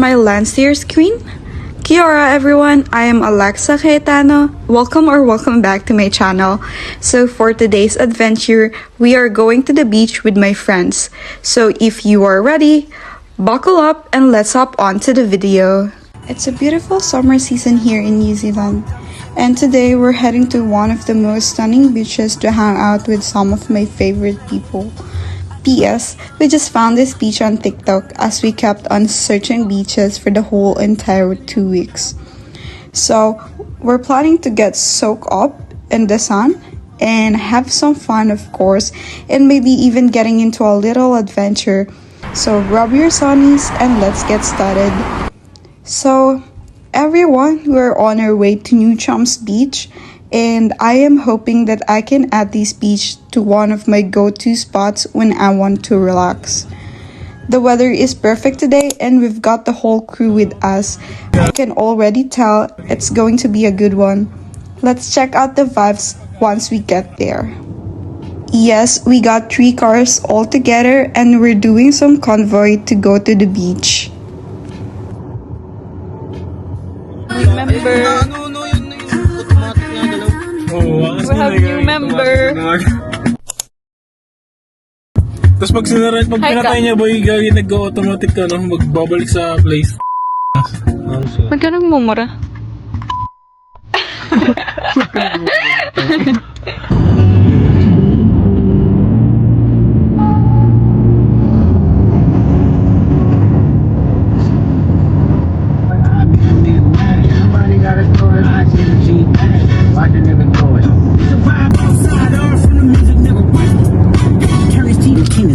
my Landseer's queen. Kia ora everyone, I am Alexa Cayetano. Welcome back to my channel. So for today's adventure, we are going to the beach with my friends. So if you are ready, buckle up and let's hop on to the video. It's a beautiful summer season here in New Zealand. And today we're heading to one of the most stunning beaches to hang out with some of my favorite people. P.S. We just found this beach on TikTok as we kept on searching beaches for the whole entire 2 weeks. So we're planning to get soaked up in the sun and have some fun, of course, and maybe even getting into a little adventure. So grab your sunnies and let's get started. So everyone, we're on our way to New Chums Beach, and I am hoping that I can add this beach to one of my go-to spots when I want to relax. The weather is perfect today and we've got the whole crew with us. I can already tell it's going to be a good one. Let's check out the vibes once we get there. Yes, we got 3 cars all together and we're doing some convoy to go to the beach. Member. We have new member. Tapos pag pinatay niya boy, gagawin nag-automatic ka, no? Magbabalik sa place. Magkano mumura?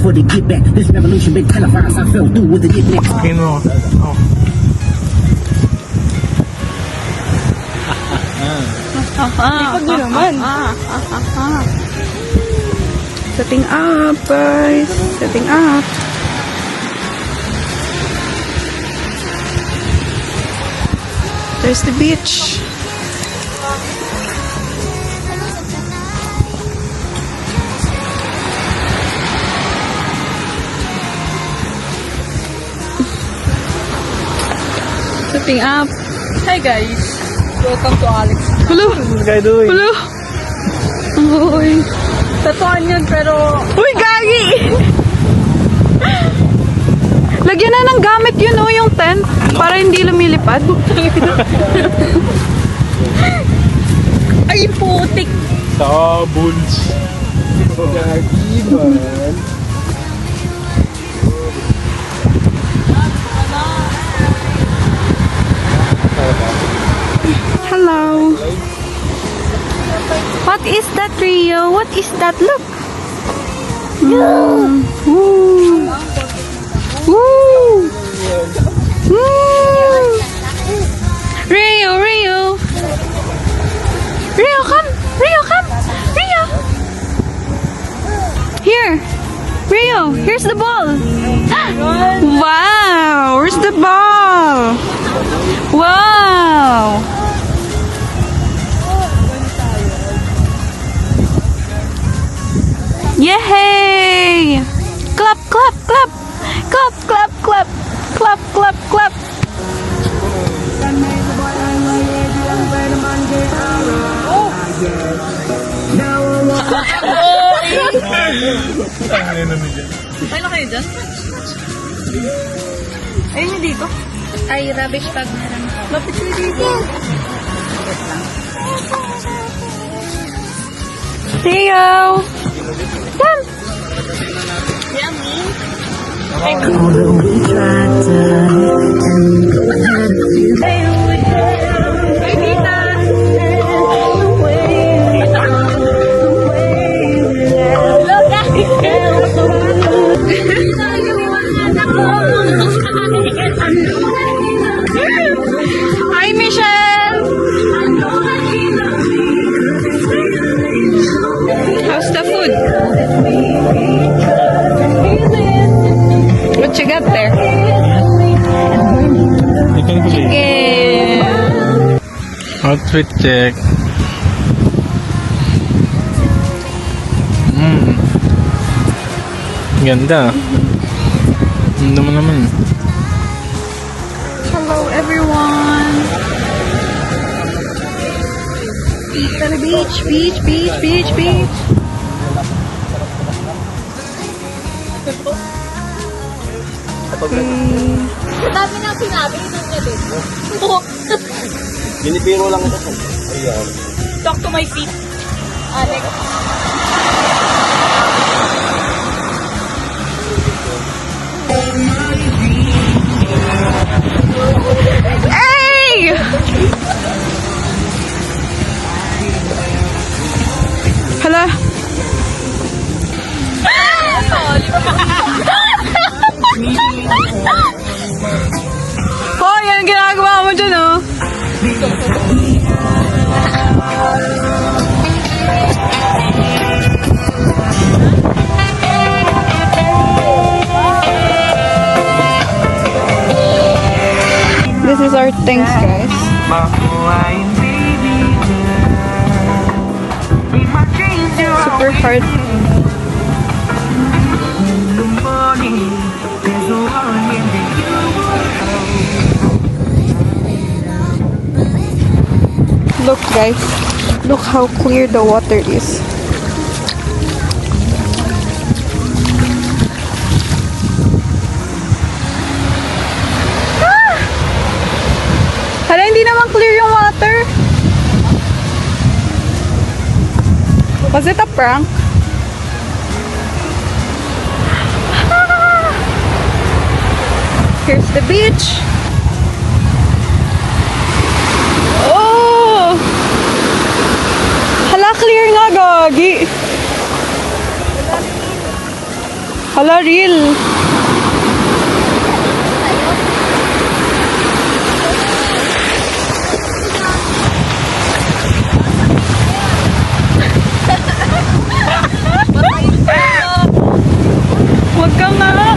For the get back, this revolution been televised. I fell through with the get next. Okay, no. Oh. Ipag nyo naman. Setting up, guys. Setting up. There's the beach. Setting up. Hi guys. Welcome to Alex. Hello. What's guy doing? Hello. Uy. Tatuan yun pero... Uy, gagi! Lagyan na ng gamit yun, oh, yung tent. Para hindi lumilipad. Ay, putik. Tabuls. Gagi man. Hello. What is that, Rio? What is that? Look. Woo. Woo. Woo. Woo. Rio, Rio. Rio, come. Rio, come. Rio. Here. Rio, here's the ball. Wow. Where's the ball? Wow. Yay! Clap, clap, clap. Clap, clap, clap. Clap, clap, clap. Ay na kayo dyan? Ayun nyo dito. Ay, rubbish bag na lang. Lapit nyo dito. Theo! Come! Yummy. Ay, Nita. Hi, Michelle! How's the food? What you got there? Chicken. Outfit check. Ganda. Ganda mo naman. to the beach, beach, beach, beach, beach. Dami nang sinabi, yun niya din. Binibiro lang ito. Ayan. Talk to my feet. Alex. Hey! Hala. Hoy, anong ginagawa mo dyan, oh? This is our things, guys. Super hard. Look, guys. Look how clear the water is. Hala, hindi naman clear yung water. Was it a prank? Here's the beach. Oh! Hala, clear nga, gagi. Hala, real. Huwag ka nga.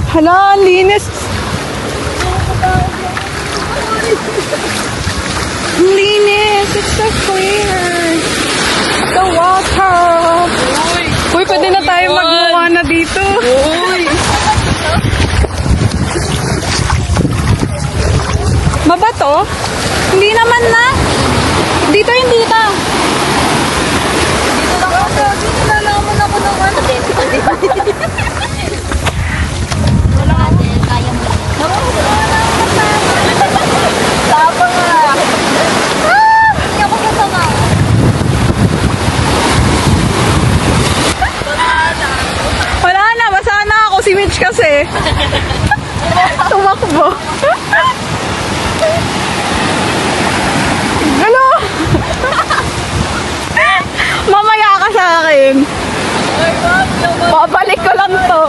Hala, ang linis. Ang linis. It's so clear. The water. Uy, pwede na tayo magmukha na dito. Uy. Mabato? Hindi naman na. Dito hindi ka. Dito lang ako. Dito nalaman ako ng ano din. Wala ate, kaya mo. Wala ako kasama. Tapang nga. Hindi ako kasama. Wala na, basa na ako. Si Mitch kasi. Tumakbo. Ano? Mamaya ka sa akin. Babalik ko lang to.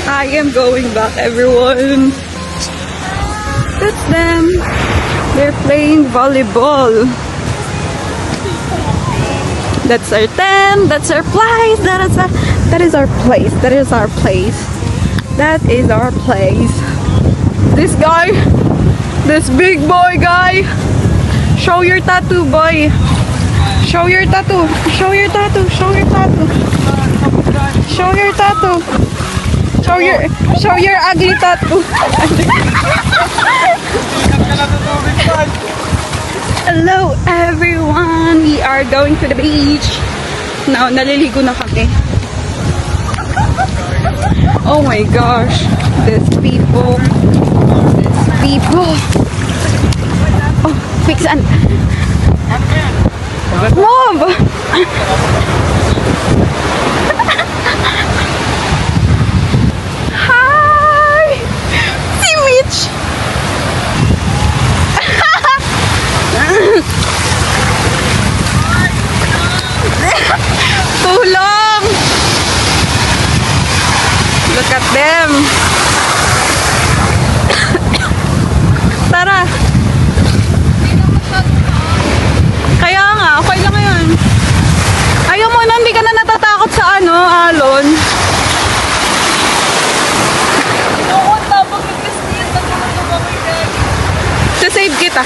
I am going back, everyone. That's them. They're playing volleyball. That's our tent. That's our place. That is our place. That is our place. That is our place. This guy, this big boy guy. Show your tattoo, boy. Show your tattoo. Show your tattoo. Show your tattoo. Show your tattoo. Show your ugly tattoo. Hello everyone. We are going to the beach. Now, naliligo na kami. Oh my gosh. These people. Oh, fix an move. Hi. Si Mitch. Tulong. Look at them. Tara. Kaya nga, okay lang yun. Ayaw mo na, hindi ka na natatakot sa alon. Sasave kita.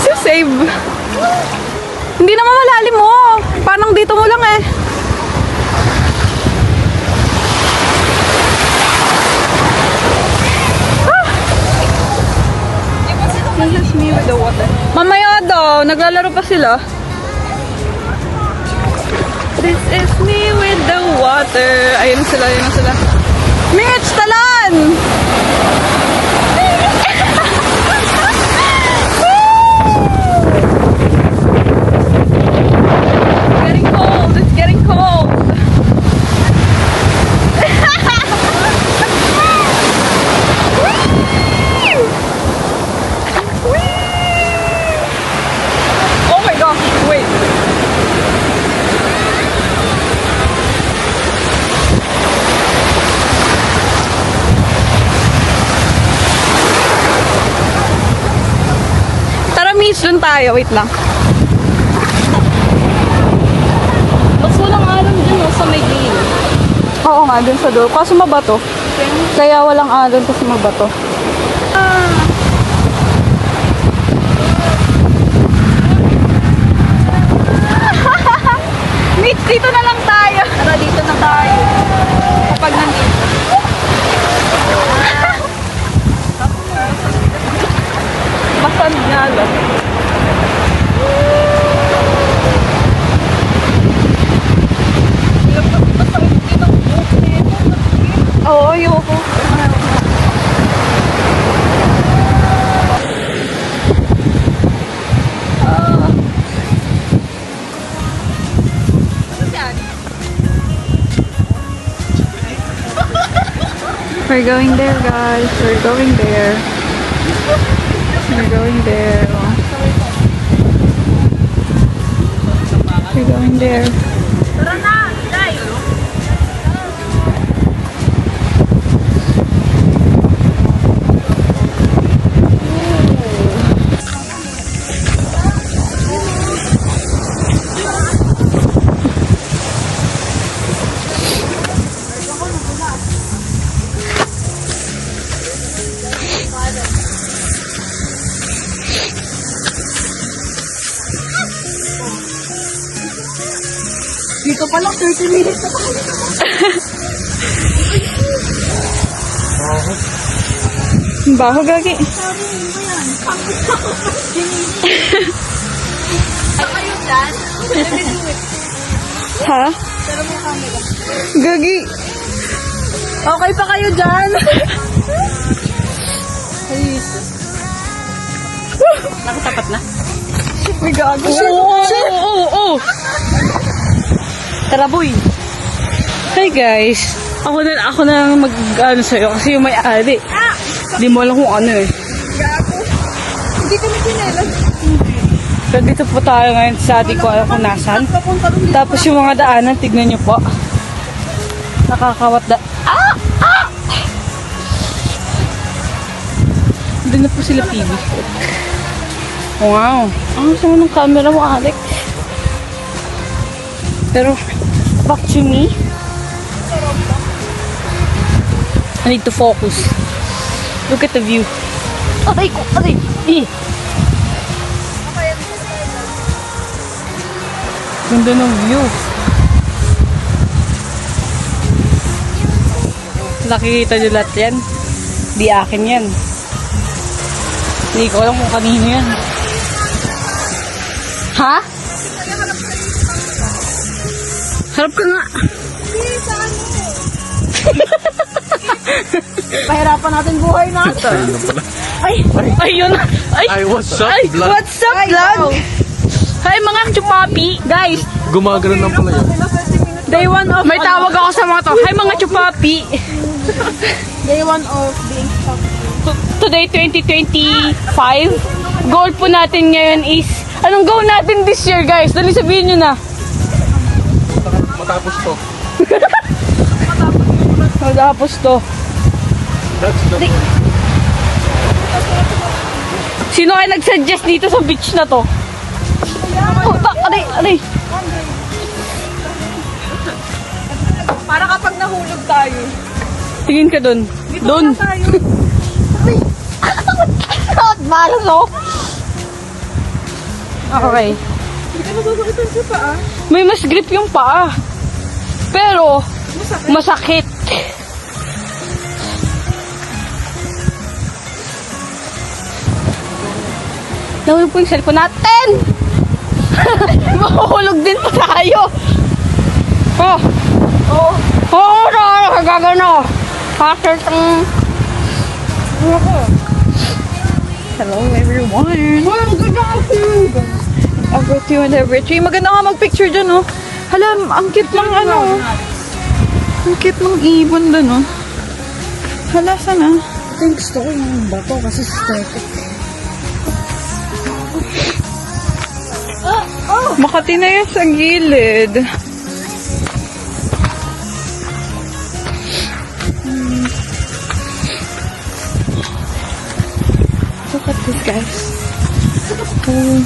Sasave. Hindi naman malalim mo. Parang dito mo lang eh. Wow, naglalaro pa sila. This is me with the water. Ayun sila, ayun na sila. Mitch, talan! Getting cold, it's getting cold. Oh my gosh, wait. Tara, Mitch, dun tayo. Wait lang. Mas walang alon dun sa may gilid. Oo nga, dun sa door. Kaso mabato. Kaya walang alon kasi mabato. Mitch, dito na lang tayo. Tara, dito na tayo. Kapag nandito. Masan nga lang. Oo, ayoko. We're going there, guys. We're going there. We're going there. We're going there. Dito pa lang 30 minutes na tayo. Baho, gagi. Ha? Gagi. Okay pa kayo dyan? Nakatapat na? May gago. Oo. Tara, boy. Hi, guys. Ako na mag-ano sa'yo kasi yung may-ari. Di mo alam kung ano eh. Hindi kami kinelas. So, dito po tayo ngayon sa ating ko alam kung nasan. Tapos yung mga daanan, tignan nyo po. Nakakawat Doon na po sila TV. Wow. Ang sama ng camera mo, Alex. Pero, back to me. I need to focus. Look at the view. Aray ko, aray. Ganda ng view. Nakikita nyo lahat yan. Di akin yan. Hindi ko alam kung kanino yan. Ha? Harap ka nga. Pahirapan natin buhay natin. Ay, yun. Ay, what's up, Ay, vlog? what's up, vlog? Hi, mga chupapi. Guys, Gumagano lang pala yan. day one of... May tawag ako sa mga to. Hi, mga chupapi. Day 1 of being stuck. Today, 2025. Goal po natin ngayon is... Anong goal natin this year, guys? Dali sabihin nyo na. Matapos to. Matapos to. That's the... Sino kayo nag-suggest dito sa beach na to? Oh, aray. Para kapag nahulog tayo. Tingin ka dun. Dun. Tayo. Malas, oh. Okay. Hindi ka nababakitan sa paa. May mas grip yung paa. Pero, masakit. Nahulog po yung cellphone natin! Mahuhulog din pa tayo! Oh! Oh! Oh! Gagano! Hacker tang... Hello everyone! Every 2 and every 3. Maganda nga mag-picture dyan, oh. Hala, ang cute ng ano. Ang cute ng ibon dun, oh. Hala, sana? I think gusto ko yung bato kasi static. Makati na yan sa gilid. Look at this, guys. Oh.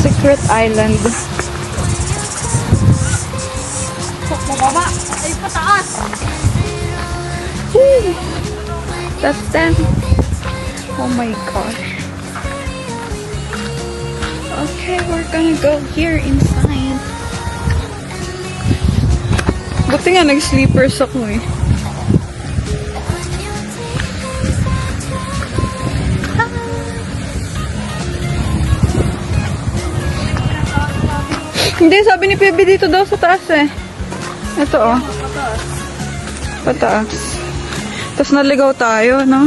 Secret Island. Mababa! Ay, pataas! Woo! That's them. Oh my gosh. Okay, we're gonna go here inside. Buti nga nag-sleepers ako eh. Hindi, sabi ni Pebe dito daw sa taas eh. Ito oh. Pataas. Tapos naligaw tayo, no?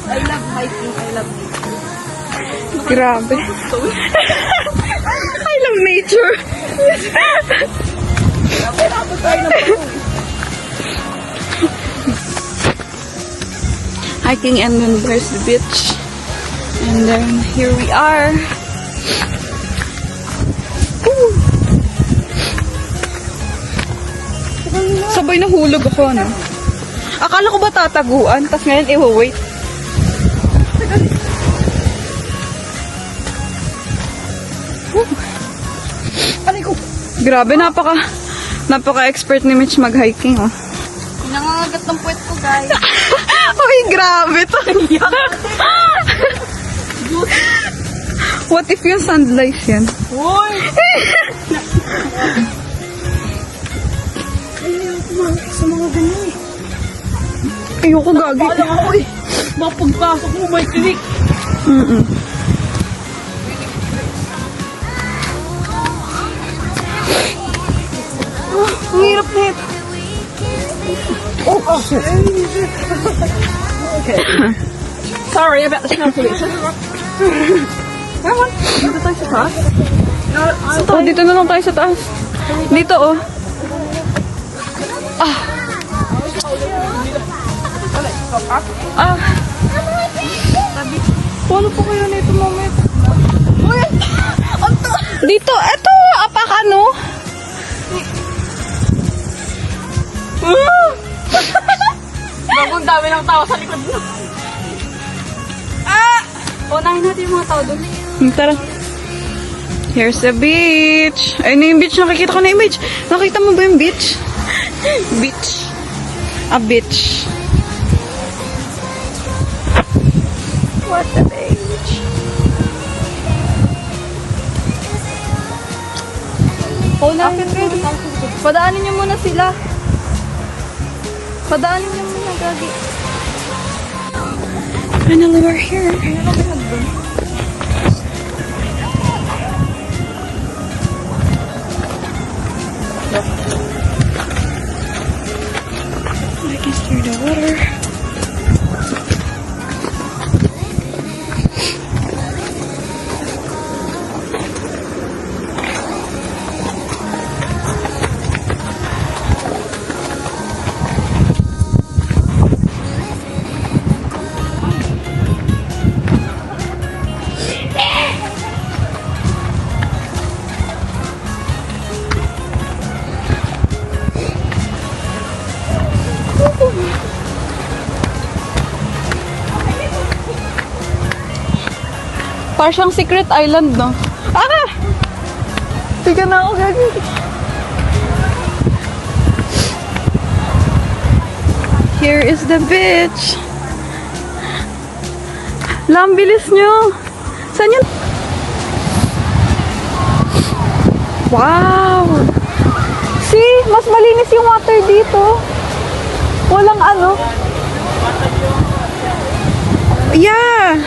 I love hiking. I love nature. Grabe. I love nature. Hiking and then there's the beach. And then here we are. Woo! Sabay nahulog ako, no? Akala ko ba tataguan? Tapos ngayon, wait. Aray ko! Grabe, napaka-expert ni Mitch mag-hiking, oh. Nangangagat ng puwet ko, guys. Uy, grabe to. What if yung sand lice yan? Uy! Sa mga ganyan. Ayoko gagi. Alam ako eh. Baka pagpasok mo may tinik. Ang hirap na ito. Oh, shit. Okay. Sorry about the snow pollution. Come on. Dito tayo sa taas. Oh, dito na lang tayo sa taas. Dito, oh. Paano po kayo nito, mamaya? Dito, eto, apaka, no? Bagong dami ng tao sa likod mo. Unahin natin yung mga tao doon. Tara. Here's the beach. Ayun na yung beach. Nakikita ko na yung beach. Nakita mo ba yung beach? Beach. A beach. What a beach. Unahin natin. Padaanin niyo muna sila. Padaanin niyo muna, gagi. Finally, we're here. I can steer the water. Parang siyang secret island, no? Ah! Tiga na ako, gagi. Here is the beach. Lambilis nyo. Saan yun? Wow! See? Mas malinis yung water dito. Walang ano. Yeah.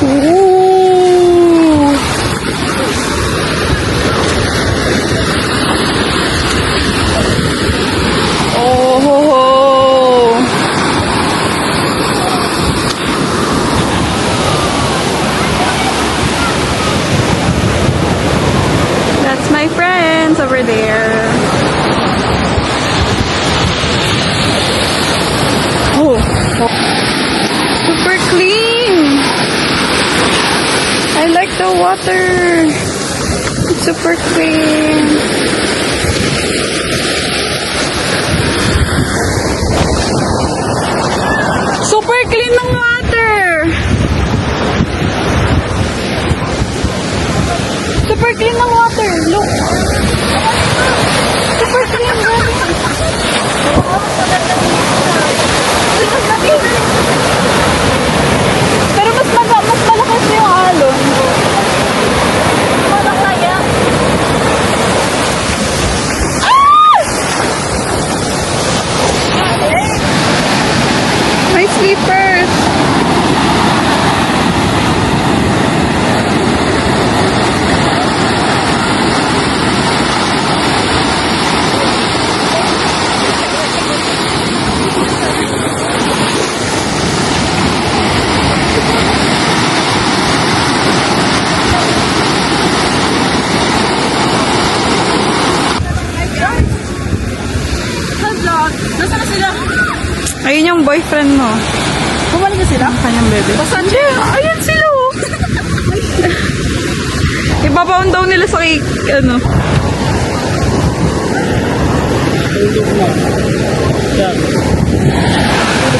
Ooh. Oh, ho, ho. That's my friends over there. Oh, super clean. I like the water. It's super clean. Super clean ng water. Super clean ng water. Look. Super clean. Pero mas malakas yung alon. Wala kaya. My slippers. Nasaan na sila? Ayun yung boyfriend mo. Bumalik na sila? Ang kanyang bebe. Saan Ayun sila. oh. Ibabaon daw nila sa cake, ano.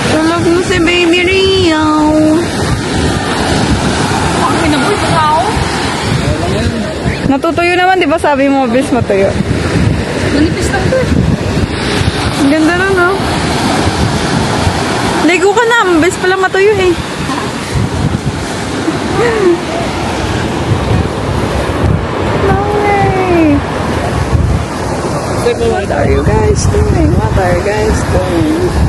Tulog mo si Baby Rio. Ang pinaboy pa tao. Natutuyo naman, di ba sabi mo, bis matuyo. Manipis lang to eh. Ang ganda nun, no? Ligo ka na, bis pala matuyo eh. No way. What are you guys doing? What are you guys doing?